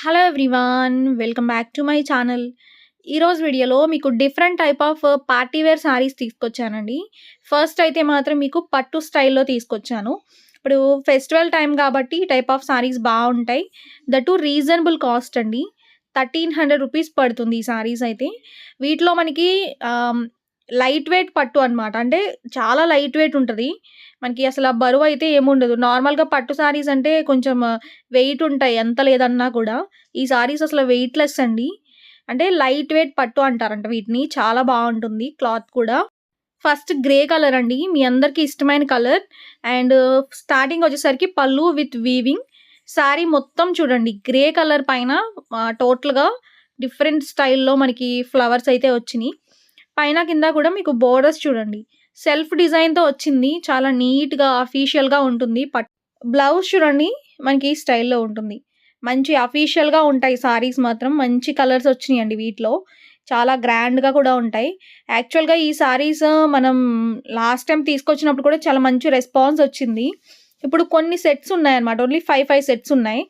Hello everyone. Welcome back to my channel. ఈరోజు వీడియోలో మీకు different type of party wear saris తీసుకొచ్చానండి. ఫస్ట్ అయితే మాత్రం మీకు పట్టు స్టైల్‌లో తీసుకొచ్చాను. ఇప్పుడు ఫెస్టివల్ టైమ్ కాబట్టి ఈ టైప్ ఆఫ్ శారీస్ బావుంటాయి. దట్ రీజనబుల్ కాస్ట్ అండి. 1300 రూపీస్ పడుతుంది ఈ శారీస్ అయితే. వీటిలో మనకి లైట్ వెయిట్ పట్టు అనమాట. అంటే చాలా లైట్ వెయిట్ ఉంటది. మనకి అసల బరువయితే ఏముండదు. నార్మల్‌గా పట్టు శారీస్ అంటే కొంచెం వెయిట్ ఉంటాయి ఎంత లేదన్నా కూడా. ఈ శారీస్ అసలు వెయిట్‌లెస్ అండి. అంటే లైట్ వెయిట్ పట్టు అంటారంట వీటిని. చాలా బావుంటుంది క్లాత్ కూడా. ఫస్ట్ గ్రే కలర్ అండి. మీ అందరికీ ఇష్టమైన కలర్. అండ్ స్టార్టింగ్ వచ్చేసరికి పల్లు విత్ వీవింగ్. శారీ మొత్తం చూడండి గ్రే కలర్ పైన టోటల్‌గా డిఫరెంట్ స్టైల్‌లో మనకి ఫ్లవర్స్ అయితే వచ్చినియి. పైన కింద కూడా మీకు బోర్డర్స్ చూడండి. సెల్ఫ్ డిజైన్‌తో వచ్చింది. చాలా నీట్‌గా అఫీషియల్‌గా ఉంటుంది. బ్లౌజ్ చూడండి మనకి ఈ స్టైల్‌లో ఉంటుంది. మంచి అఫీషియల్‌గా ఉంటాయి సారీస్ మాత్రం. మంచి కలర్స్ వచ్చినియండి వీటిలో. చాలా గ్రాండ్‌గా కూడా ఉంటాయి. యాక్చువల్‌గా ఈ సారీస్ మనం లాస్ట్ టైమ్ తీసుకొచ్చినప్పుడు కూడా చాలా మంచి రెస్పాన్స్ వచ్చింది. ఇప్పుడు కొన్ని సెట్స్ ఉన్నాయన్నమాట. ఓన్లీ 5 సెట్స్ ఉన్నాయి.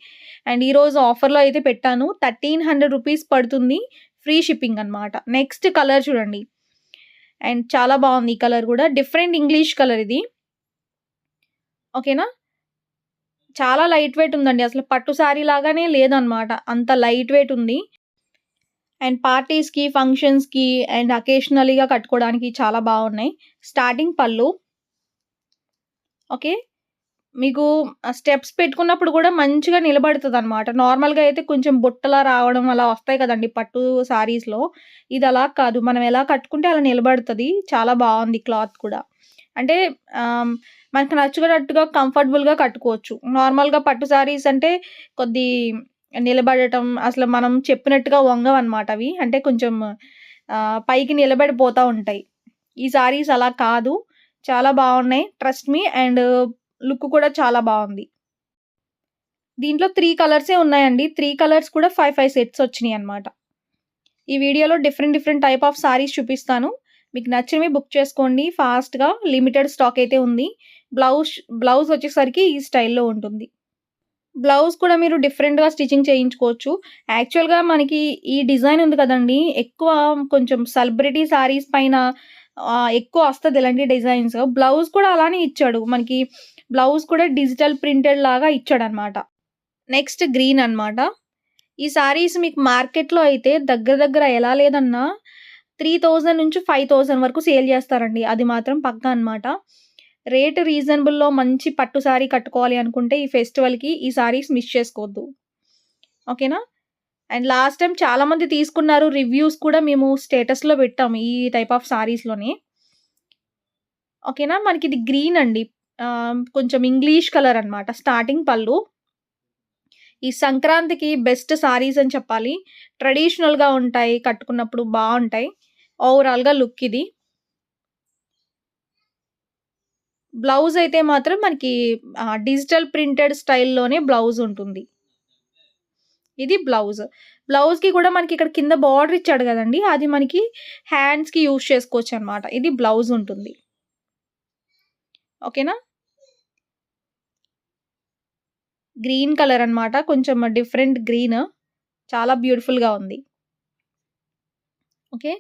అండ్ ఈరోజు ఆఫర్‌లో అయితే పెట్టాను. 1300 రూపీస్ పడుతుంది. ఫ్రీ షిప్పింగ్ అన్నమాట. నెక్స్ట్ కలర్ చూడండి. అండ్ చాలా బావుంది ఈ కలర్ గూడా. డిఫరెంట్ ఇంగ్లీష్ కలర్ ఇది. ఓకేనా? చాలా లైట్ వెయిట్ ఉందండి. అసలు పట్టు సారీ లాగానే లేదనమాట. అంత లైట్ వెయిట్ ఉంది. అండ్ పార్టీస్‌కి, ఫంక్షన్స్‌కి అండ్ అకేషనల్‌గా కట్టుకోవడానికి చాలా బావున్నాయి. స్టార్టింగ్ పల్లు. ఓకే. మీకు స్టెప్స్ పెట్టుకున్నప్పుడు గూడా మంచిగా నిలబడతదనమాట. నార్మల్‌గా అయితే కొంచెం బుట్టలా రావడం అలా వస్తాయి కదండీ పట్టు సారీస్‌లో. ఇది అలా కాదు. మనం ఎలా కట్టుకుంటే అలా నిలబడతది. చాలా బావుంది క్లాత్ కూడా. అంటే మనకు నచ్చినట్టుగా కంఫర్టబుల్‌గా కట్టుకోవచ్చు. నార్మల్‌గా పట్టు సారీస్ అంటే కొద్ది నిలబడటం అసలు మనం చెప్పినట్టుగా వంగవనమాట అవి. అంటే కొంచెం పైకి నిలబడిపోతా ఉంటాయి. ఈ సారీస్ అలా కాదు. చాలా బావున్నాయి. Trust me. అండ్ లుక్ కూడా చాలా బావుంది. దీంట్లో 3 కలర్సే ఉన్నాయండి. 3 కలర్స్ కూడా 5 సెట్స్ వచ్చినియన్నమాట. ఈ వీడియోలో డిఫరెంట్ టైప్ ఆఫ్ సారీస్ చూపిస్తాను. మీకు నచ్చినవి బుక్ చేసుకోండి ఫాస్ట్‌గా. లిమిటెడ్ స్టాక్ అయితే ఉంది. బ్లౌజ్ వచ్చేసరికి ఈ స్టైల్‌లో ఉంటుంది. బ్లౌజ్ కూడా మీరు డిఫరెంట్‌గా స్టిచింగ్ చేయించుకోవచ్చు. యాక్చువల్‌గా మనకి ఈ డిజైన్ ఉంది కదండీ! ఎక్కువ కొంచెం సెలబ్రిటీ సారీస్ పైన ఎక్కువ వస్తది ఇలాంటి డిజైన్స్. బ్లౌజ్ కూడా అలానే ఇచ్చాడు. మనకి బ్లౌజ్ కూడా డిజిటల్ ప్రింటెడ్ లాగా ఇచ్చాడన్నమాట. నెక్స్ట్ గ్రీన్ అన్నమాట. ఈ సారీస్ మీకు మార్కెట్‌లో అయితే దగ్గర ఎలా లేదన్నా 3000 నుంచి 5000 వరకు సేల్ చేస్తారండి. అది మాత్రం పక్కా అన్నమాట. రేట్ రీజనబుల్‌లో మంచి పట్టు సారీ కట్టుకోవాలి అనుకుంటే ఈ ఫెస్టివల్‌కి ఈ సారీస్ మిస్ చేసుకోవద్దు. ఓకేనా? అండ్ లాస్ట్ టైమ్ చాలామంది తీసుకున్నారు. రివ్యూస్ కూడా మేము స్టేటస్‌లో పెట్టాము ఈ టైప్ ఆఫ్ సారీస్‌లోనే. ఓకేనా? మనకిది గ్రీన్ అండి. కొంచెం ఇంగ్లీష్ కలర్ అన్నమాట. స్టార్టింగ్ పల్లు. ఈ సంక్రాంతికి బెస్ట్ సారీస్ అని చెప్పాలి. ట్రెడిషనల్‌గా ఉంటాయి. కట్టుకున్నప్పుడు బావుంటాయి. ఓవరాల్‌గా లుక్ ఇది. బ్లౌజ్ అయితే మాత్రం మనకి డిజిటల్ ప్రింటెడ్ స్టైల్‌లోనే బ్లౌజ్ ఉంటుంది. ఇది బ్లౌజ్. బ్లౌజ్‌కి కూడా మనకి ఇక్కడ కింద బార్డర్ ఇచ్చాడు గదండీ! అది మనకి హ్యాండ్స్‌కి యూజ్ చేసుకోవచ్చనమాట. ఇది బ్లౌజ్ ఉంటుంది. ఓకేనా? గ్రీన్ కలర్ అన్నమాట. కొంచెం డిఫరెంట్ గ్రీన్. చాలా బ్యూటిఫుల్‌గా ఉంది. Okay.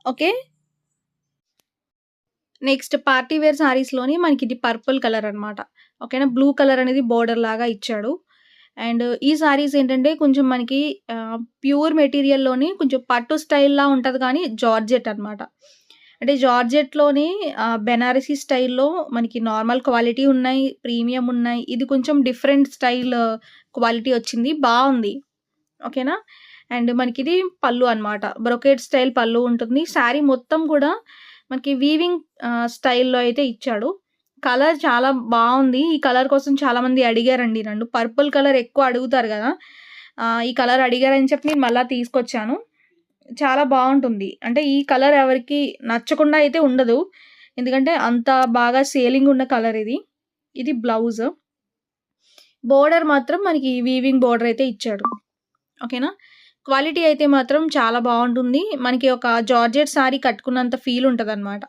Okay. Next party wear సారీస్‌లోని మనకిది పర్పుల్ కలర్ అన్నమాట. ఓకేనా? బ్లూ కలర్ అనేది బోర్డర్ లాగా ఇచ్చాడు. అండ్ ఈ సారీస్ ఏంటంటే కొంచెం మనకి ప్యూర్ మెటీరియల్‌లోని కొంచెం పట్టు స్టైల్‌లా ఉంటది కానీ జార్జెట్ అన్నమాట. అంటే జార్జెట్‌లోని బెనారసీ స్టైల్‌లో మనకి నార్మల్ క్వాలిటీ ఉన్నాయి, ప్రీమియం ఉన్నాయి. ఇది కొంచెం డిఫరెంట్ స్టైల్ క్వాలిటీ వచ్చింది. బావుంది. ఓకేనా? అండ్ మనకిది పల్లు అన్నమాట. బ్రొకేడ్ స్టైల్ పల్లు ఉంటుంది. శారీ మొత్తం కూడా మనకి వీవింగ్ స్టైల్‌లో అయితే ఇచ్చాడు. కలర్ చాలా బావుంది. ఈ కలర్ కోసం చాలామంది అడిగారండి నన్ను. పర్పుల్ కలర్ ఎక్కువ అడుగుతారు గదా! ఈ కలర్ అడిగారని చెప్పి నేను మళ్ళా తీసుకొచ్చాను. చాలా బావుంటుంది. అంటే ఈ కలర్ ఎవరికీ నచ్చకుండా అయితే ఉండదు. ఎందుకంటే అంత బాగా సేలింగ్ ఉన్న కలర్ ఇది. ఇది బ్లౌజ్. బోర్డర్ మాత్రం మనకి వీవింగ్ బోర్డర్ అయితే ఇచ్చాడు. ఓకేనా? క్వాలిటీ అయితే మాత్రం చాలా బావుంటుంది. మనకి ఒక జార్జెట్ సారీ కట్టుకున్నంత ఫీల్ ఉంటదనమాట.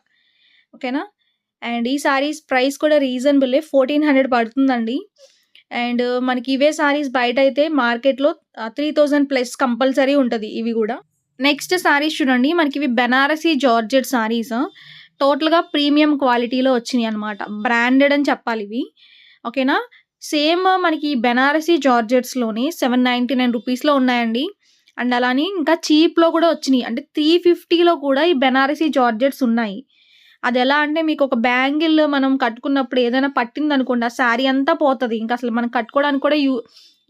ఓకేనా? అండ్ ఈ సారీస్ ప్రైస్ కూడా రీజనబులే. 1400 పడుతుందండి. అండ్ మనకి ఇవే సారీస్ బయటైతే మార్కెట్‌లో 3000 ప్లస్ కంపల్సరీ ఉంటది ఇవి గూడా. నెక్స్ట్ సారీస్ చూడండి. మనకివి బెనారసి జార్జెట్ సారీస్. టోటల్‌గా ప్రీమియం క్వాలిటీలో వచ్చినియనమాట. బ్రాండెడ్ అని చెప్పాలివి. ఓకేనా. సేమ్ మనకి బెనారసి జార్జెట్స్‌లోనే 799 రూపీస్‌లో ఉన్నాయండి. అండ్ అలానే ఇంకా చీప్‌లో గూడా వచ్చినియి. అంటే 350లో కూడా ఈ బెనారసి జార్జెట్స్ ఉన్నాయి. అదెలా అంటే మీకొక బ్యాంగిల్ మనం కట్టుకున్నప్పుడు ఏదైనా పట్టిందనుకోండి, ఆ శారీ అంతా పోతది. ఇంకసలు మనం కట్టుకోవడానికి కూడా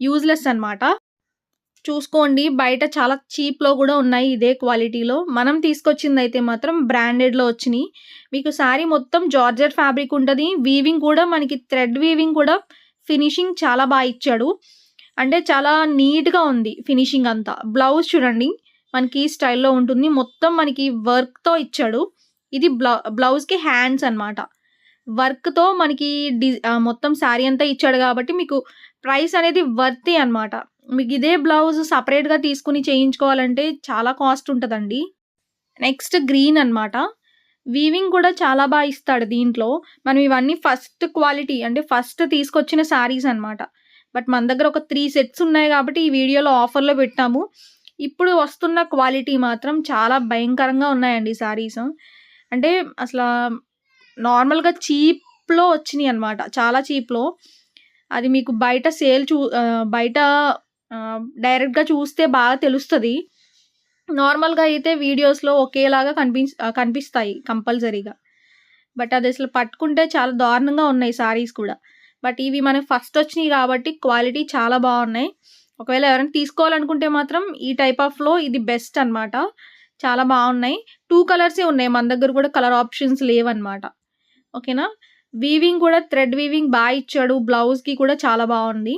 యూజ్‌లెస్ అనమాట. చూసుకోండి. బయట చాలా చీప్‌లో గూడా ఉన్నాయి ఇదే క్వాలిటీలో. మనం తీసుకొచ్చిందయితే మాత్రం బ్రాండెడ్‌లో వచ్చినియి. మీకు శారీ మొత్తం జార్జెట్ ఫ్యాబ్రిక్ ఉంటది. వీవింగ్ కూడా మనకి థ్రెడ్ వీవింగ్ కూడా ఫినిషింగ్ చాలా ఇచ్చాడు. అంటే చాలా నీట్‌గా ఉంది ఫినిషింగ్ అంతా. బ్లౌజ్ చూడండి. మనకి ఈ స్టైల్‌లో ఉంటుంది. మొత్తం మనకి వర్క్‌తో ఇచ్చాడు. ఇది బ్లౌజ్‌కి హ్యాండ్స్ అనమాట. వర్క్‌తో మనకి మొత్తం శారీ అంతా ఇచ్చాడు గాబట్టి మీకు ప్రైస్ అనేది వర్తీ అనమాట. మీకిదే బ్లౌజ్ సెపరేట్‌గా తీసుకొని చేయించుకోవాలంటే చాలా కాస్ట్ ఉంటదండి. నెక్స్ట్ గ్రీన్ అనమాట. వీవింగ్ కూడా చాలా ఇస్తాడు దీంట్లో. మనం ఇవన్నీ ఫస్ట్ క్వాలిటీ అంటే ఫస్ట్ తీసుకొచ్చిన శారీస్ అనమాట. బట్ మన దగ్గర ఒక 3 సెట్స్ ఉన్నాయి గాబట్టి ఈ వీడియోలో ఆఫర్‌లో పెట్టాము. ఇప్పుడు వస్తున్న క్వాలిటీ మాత్రం చాలా భయంకరంగా ఉన్నాయండి శారీస్. అంటే అసలా నార్మల్‌గా చీప్‌లో వచ్చినియనమాట. చాలా చీప్‌లో. అది మీకు బయట డైరెక్ట్‌గా చూస్తే బాగా తెలుస్తది. నార్మల్‌గా అయితే వీడియోస్‌లో ఒకేలాగా కనిపిస్తాయి కంపల్సరీగా. బట్ అదసలు పట్టుకుంటే చాలా దారుణంగా ఉన్నాయి సారీస్ కూడా. బట్ ఇవి మనకు ఫస్ట్ వచ్చినియి కాబట్టి క్వాలిటీ చాలా బావున్నాయి. ఒకవేళ ఎవరైనా తీసుకోవాలనుకుంటే మాత్రం ఈ టైప్ ఆఫ్‌లో ఇది బెస్ట్ అనమాట. చాలా బావున్నాయి. 2 కలర్సే ఉన్నాయి. మన దగ్గర కూడా కలర్ ఆప్షన్స్ లేవనమాట. ఓకేనా. వీవింగ్ కూడా థ్రెడ్ వీవింగ్ ఇచ్చాడు. బ్లౌజ్‌కి కూడా చాలా బావుంది.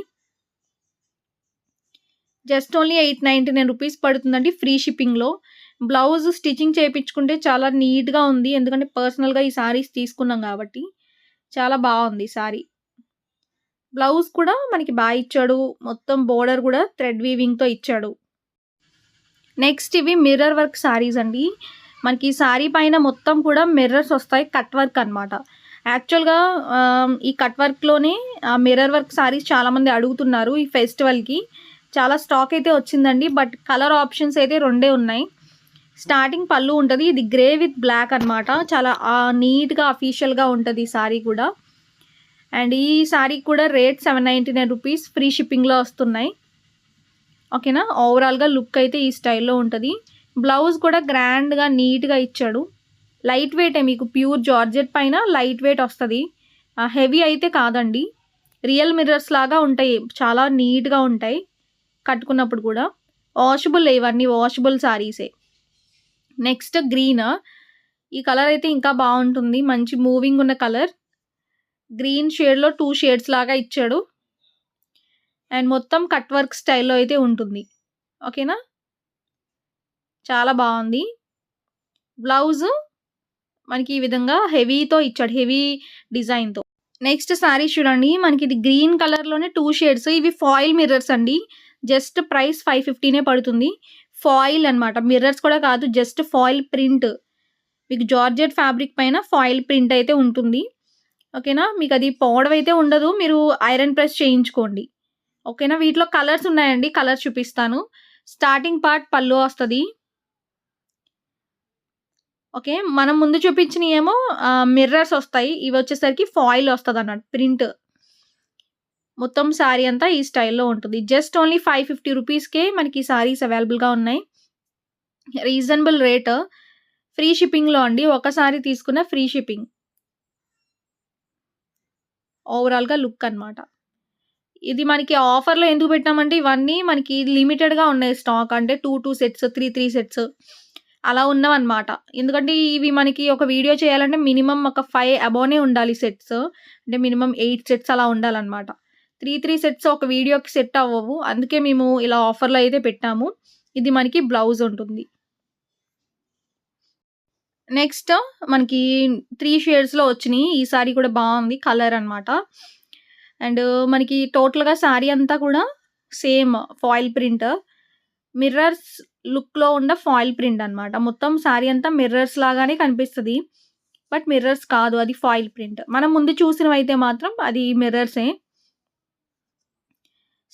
జస్ట్ ఓన్లీ 899 రూపీస్ పడుతుందండి ఫ్రీ షిప్పింగ్‌లో. బ్లౌజ్ స్టిచింగ్ చేపించుకుంటే చాలా నీట్‌గా ఉంది. ఎందుకంటే పర్సనల్‌గా ఈ సారీస్ తీసుకున్నాం గాబట్టి. చాలా బావుంది సారీ. బ్లౌజ్ కూడా మనకి ఇచ్చాడు. మొత్తం బోర్డర్ గూడా థ్రెడ్ వీవింగ్‌తో ఇచ్చాడు. నెక్స్ట్ ఇవి మిర్రర్ వర్క్ సారీస్ అండి. మనకి ఈ సారీ పైన మొత్తం కూడా మిర్రర్స్ వస్తాయి. కట్ వర్క్ అనమాట. యాక్చువల్‌గా ఈ కట్ వర్క్‌లోనే మిర్రర్ వర్క్ సారీస్ చాలామంది అడుగుతున్నారు ఈ ఫెస్టివల్‌కి. చాలా స్టాక్ అయితే వచ్చిందండి. బట్ కలర్ ఆప్షన్స్ అయితే 2 ఉన్నాయి. స్టార్టింగ్ పళ్ళు ఉంటది. ఇది గ్రే విత్ బ్లాక్ అనమాట. చాలా నీట్‌గా అఫీషియల్‌గా ఉంటది ఈ సారీ కూడా. అండ్ ఈ సారీ కూడా రేట్ 799 రూపీస్ ఫ్రీ షిప్పింగ్‌లో వస్తున్నాయి. ఓకేనా. ఓవరాల్‌గా లుక్ అయితే ఈ స్టైల్‌లో ఉంటది. బ్లౌజ్ కూడా గ్రాండ్‌గా నీట్‌గా ఇచ్చాడు. లైట్ వెయిటే మీకు ప్యూర్ జార్జెట్ పైన లైట్ వెయిట్ వస్తది. హెవీ అయితే కాదండి. రియల్ మిర్రర్స్ లాగా ఉంటాయి. చాలా నీట్‌గా ఉంటాయి. కట్టుకున్నప్పుడు కూడా. వాషబుల్ ఇవన్నీ వాషబుల్ సారీసే. Next green. ఈ కలర్ అయితే ఇంకా బావుంటుంది. మంచి మూవింగ్ ఉన్న కలర్. గ్రీన్ షేడ్‌లో 2 షేడ్స్ లాగా ఇచ్చాడు. అండ్ మొత్తం కట్ వర్క్ స్టైల్‌లో అయితే ఉంటుంది. ఓకేనా. చాలా బావుంది. బ్లౌజు మనకి ఈ విధంగా హెవీతో ఇచ్చాడు. హెవీ డిజైన్‌తో. నెక్స్ట్ సారీస్ చూడండి. మనకి ఇది గ్రీన్ కలర్‌లోనే 2 షేడ్స్. ఇవి ఫాయిల్ మిర్రర్స్ అండి. జస్ట్ ప్రైస్ 550నే పడుతుంది. ఫాయిల్ అనమాట. మిర్రర్స్ కూడా కాదు. Just foil print. మీకు జార్జెట్ ఫ్యాబ్రిక్ పైన ఫాయిల్ ప్రింట్ అయితే ఉంటుంది. ఓకేనా. మీకది పోవడమైతే ఉండదు. మీరు ఐరన్ ప్రెస్ చేయించుకోండి. ఓకేనా. వీటిలో కలర్స్ ఉన్నాయండి. కలర్స్ చూపిస్తాను. స్టార్టింగ్ పార్ట్ పళ్ళు వస్తది. ఓకే. మనం ముందు చూపించినయేమో మిర్రర్స్ వస్తాయి. ఇవొచ్చేసరికి ఫాయిల్ వస్తదన్నమాట. ప్రింట్. మొత్తం సారీ అంతా ఈ స్టైల్‌లో ఉంటుంది. జస్ట్ ఓన్లీ 550 రూపీస్‌కే మనకి ఈ సారీస్ అవైలబుల్‌గా ఉన్నాయి. Reasonable rate. ఫ్రీ షిప్పింగ్‌లో అండి. ఒక సారీ తీసుకున్న ఫ్రీ షిప్పింగ్. ఓవరాల్‌గా లుక్ అనమాట. ఇది మనకి ఆఫర్‌లో ఎందుకు పెట్టామంటే ఇవన్నీ మనకి లిమిటెడ్‌గా ఉన్నాయి స్టాక్. అంటే 2 సెట్స్, 3 సెట్స్ అలా ఉన్నవన్నమాట. ఎందుకంటే ఇవి మనకి ఒక వీడియో చేయాలంటే మినిమమ్ ఒక 5 అబోనే ఉండాలి సెట్స్. అంటే మినిమమ్ 8 సెట్స్ అలా ఉండాలన్నమాట. 3 సెట్స్ ఒక వీడియోకి సెట్ అవ్వవు. అందుకే మేము ఇలా ఆఫర్‌లో అయితే పెట్టాము. ఇది మనకి బ్లౌజ్ ఉంటుంది. నెక్స్ట్ మనకి 3 షేడ్స్‌లో వచ్చినియి. ఈ సారీ కూడా బావుంది. కలర్ అనమాట. అండ్ మనకి టోటల్‌గా సారీ అంతా కూడా సేమ్ ఫాయిల్ ప్రింట్. మిర్రర్స్ లుక్‌లో ఉన్న ఫాయిల్ ప్రింట్ అనమాట. మొత్తం సారీ అంతా మిర్రర్స్ లాగానే కనిపిస్తది. బట్ మిర్రర్స్ కాదు. అది ఫాయిల్ ప్రింట్. మనం ముందు చూసినవైతే మాత్రం అది మిర్రర్సే.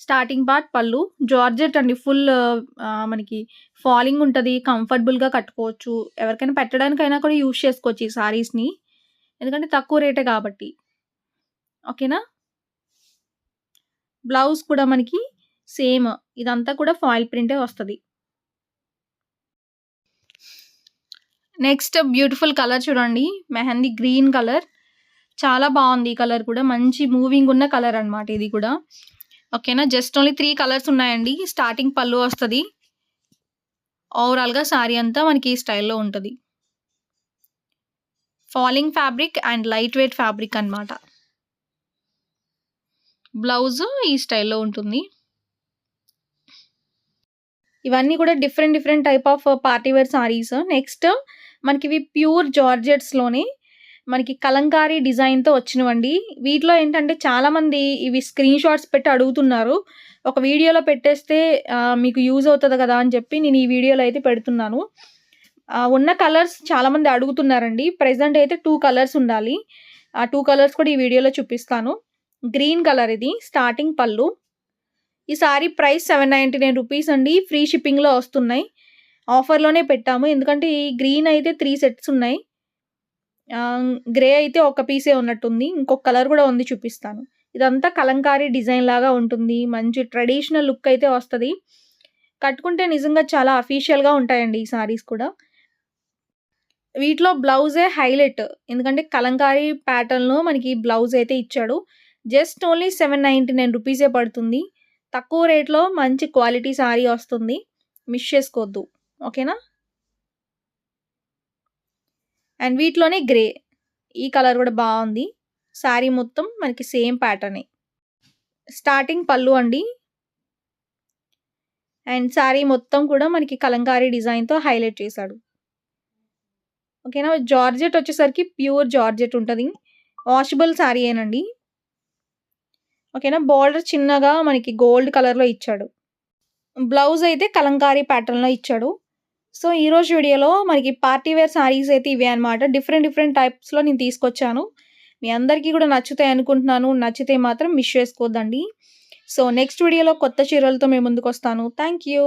స్టార్టింగ్ పార్ట్ పళ్ళు. జార్జెట్ అండి. ఫుల్ మనకి ఫాలింగ్ ఉంటది. కంఫర్టబుల్‌గా కట్టుకోవచ్చు. ఎవరికైనా పెట్టడానికైనా కూడా యూజ్ చేసుకోవచ్చు ఈ సారీస్‌ని. ఎందుకంటే తక్కువ రేటే కాబట్టి. ఓకేనా? బ్లౌజ్ కూడా మనకి సేమ్ ఇదంతా కూడా ఫాయిల్ ప్రింటే వస్తది. నెక్స్ట్ బ్యూటిఫుల్ కలర్ చూడండి. Mehndi green colour. చాలా బావుంది ఈ కలర్ కూడా. మంచి మూవింగ్ ఉన్న కలర్ అన్నమాట ఇది కూడా. ఓకేనా? జస్ట్ ఓన్లీ 3 కలర్స్ ఉన్నాయండి. స్టార్టింగ్ పళ్ళు వస్తది. ఓవరాల్‌గా సారీ అంతా మనకి ఈ స్టైల్‌లో ఉంటది. Falling fabric and light weight fabric అన్నమాట. బ్లౌజ్ ఈ స్టైల్‌లో ఉంటుంది. ఇవన్నీ కూడా different type of party wear saris. Next మనకివి ప్యూర్ జార్జెట్స్‌లోనే మనకి కలంకారీ డిజైన్‌తో వచ్చినవండి. వీటిలో ఏంటంటే చాలామంది ఇవి స్క్రీన్ షాట్స్ పెట్టి అడుగుతున్నారు. ఒక వీడియోలో పెట్టేస్తే మీకు యూజ్ అవుతది కదా అని చెప్పి నేను ఈ వీడియోలో అయితే పెడుతున్నాను. ఉన్న కలర్స్ చాలామంది అడుగుతున్నారండి. ప్రెజెంట్ అయితే 2 కలర్స్ ఉండాలి. ఆ 2 కలర్స్ కూడా ఈ వీడియోలో చూపిస్తాను. గ్రీన్ కలర్ ఇది స్టార్టింగ్ పళ్ళు. ఈ సారీ ప్రైస్ ₹799 అండి. ఫ్రీ షిప్పింగ్‌లో వస్తున్నాయి. ఆఫర్‌లోనే పెట్టాము. ఎందుకంటే ఈ గ్రీన్ అయితే 3 సెట్స్ ఉన్నాయి. గ్రే అయితే ఒక పీసే ఉన్నట్టుంది. ఇంకొక కలర్ కూడా ఉంది చూపిస్తాను. ఇదంతా కలంకారీ డిజైన్ లాగా ఉంటుంది. మంచి ట్రెడిషనల్ లుక్ అయితే వస్తది. కట్టుకుంటే నిజంగా చాలా అఫీషియల్‌గా ఉంటాయండి ఈ సారీస్ కూడా. వీటిలో బ్లౌజే హైలైట్. ఎందుకంటే కలంకారీ ప్యాటర్న్‌లో మనకి బ్లౌజ్ అయితే ఇచ్చాడు. జస్ట్ ఓన్లీ ₹799 పడుతుంది. తక్కువ రేట్‌లో మంచి క్వాలిటీ సారీ వస్తుంది. మిస్ చేసుకోవద్దు. ఓకేనా? అండ్ వీటిలోనే గ్రే. ఈ కలర్ కూడా బావుంది. సారీ మొత్తం మనకి సేమ్ ప్యాటర్నే. స్టార్టింగ్ పళ్ళు అండి. అండ్ సారీ మొత్తం కూడా మనకి కలంకారీ డిజైన్‌తో హైలైట్ చేశాడు. ఓకేనా? జార్జెట్ వచ్చేసరికి ప్యూర్ జార్జెట్ ఉంటది. వాషబుల్ సారీయేనండి. ఓకేనా? బోర్డర్ చిన్నగా మనకి గోల్డ్ కలర్‌లో ఇచ్చాడు. బ్లౌజ్ అయితే కలంకారీ ప్యాటర్న్‌లో ఇచ్చాడు. సో, ఈరోజు వీడియోలో మనకి పార్టీ వేర్ సారీస్ అయితే ఇవే అన్నమాట. డిఫరెంట్ టైప్స్‌లో నేను తీసుకొచ్చాను. మీ అందరికీ కూడా నచ్చుతాయి అనుకుంటున్నాను. నచ్చితే మాత్రం మిస్ చేసుకోవద్దండి. సో, నెక్స్ట్ వీడియోలో కొత్త చీరలతో మీ ముందుకొస్తాను. Thank you.